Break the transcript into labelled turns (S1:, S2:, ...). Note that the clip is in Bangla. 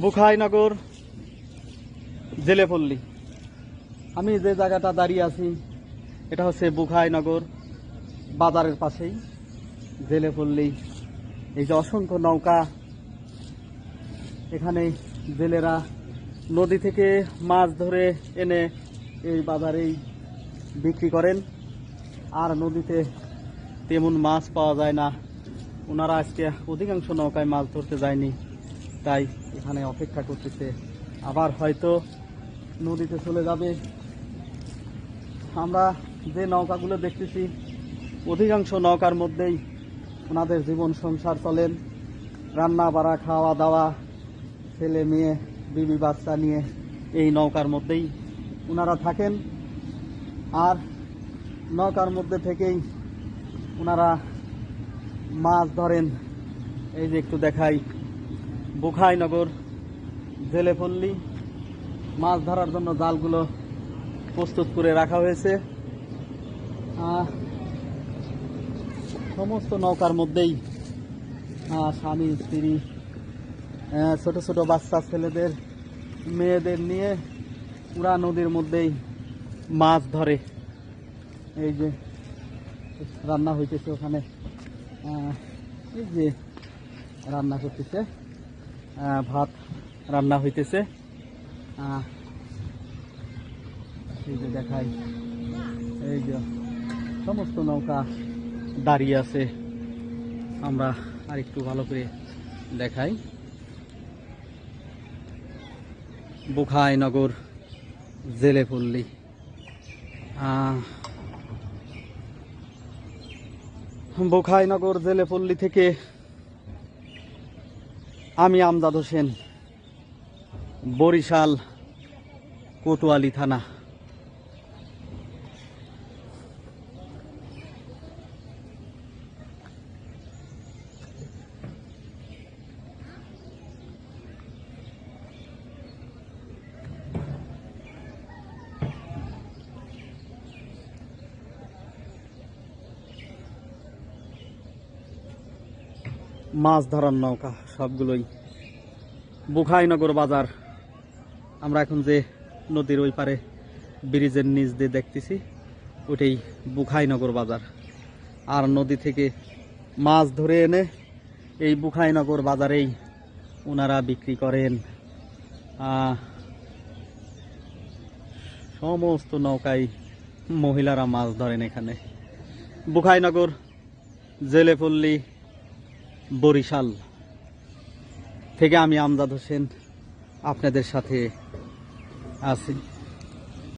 S1: বুখাইনগর জেলেপল্লী। আমি যে জায়গাটা দাঁড়িয়ে আছি এটা হচ্ছে বুখাইনগর বাজারের পাশেই জেলেপল্লী। এই যে অসংখ্য নৌকা, এখানে জেলেরা নদী থেকে মাছ ধরে এনে এই বাজারেই বিক্রি করেন। আর নদীতে তেমন মাছ পাওয়া যায় না, ওনারা আজকে অধিকাংশ নৌকায় মাছ ধরতে যায়নি, তাই এখানে অপেক্ষা করতেছে, আবার হয়তো নদীতে চলে যাবে। আমরা যে নৌকাগুলো দেখতেছি অধিকাংশ নৌকার মধ্যেই ওনাদের জীবন সংসার চলেন, রান্না বাড়া খাওয়া দাওয়া, ছেলে মেয়ে বিবি বাচ্চা নিয়ে এই নৌকার মধ্যেই ওনারা থাকেন। আর নৌকার মধ্যে থেকেই ওনারা মাছ ধরেন। এই যে একটু দেখাই, বুখাইনগর জেলেপল্লী। মাছ ধরার জন্য জালগুলো প্রস্তুত করে রাখা হয়েছে। সমস্ত নৌকার মধ্যেই স্বামী স্ত্রী, ছোট ছোট বাচ্চা ছেলেদের মেয়েদের নিয়ে পুরা নদীর মধ্যেই মাছ ধরে। এই যে রান্না হইতেছে ওখানে, এই যে রান্না করতেছে, ভাত রান্না হইতেছে। এই যে দেখাই, এই যে সমস্ত নৌকা দাঁড়িয়ে আছে। আমরা আর একটু ভালো করে দেখাই, বুখাইনগর জেলেপল্লী। বুখাইনগর জেলেপল্লী থেকে আমি আমজাদ হোসেন, বরিশাল কোতোয়ালি থানা। মাছ ধরার নৌকা সবগুলোই। বুখাইনগর বাজার, আমরা এখন যে নদীর ওই পারে ব্রিজের নিচ দিয়ে দেখতেছি ওটাই বুখাইনগর বাজার। আর নদী থেকে মাছ ধরে এনে এই বুখাইনগর বাজারেই ওনারা বিক্রি করেন। সমস্ত নৌকায় মহিলারা মাছ ধরেন এখানে। বুখাইনগর জেলেপল্লী, বরিশাল থেকে আমি আমজাদ হোসেন আপনাদের সাথে আছি।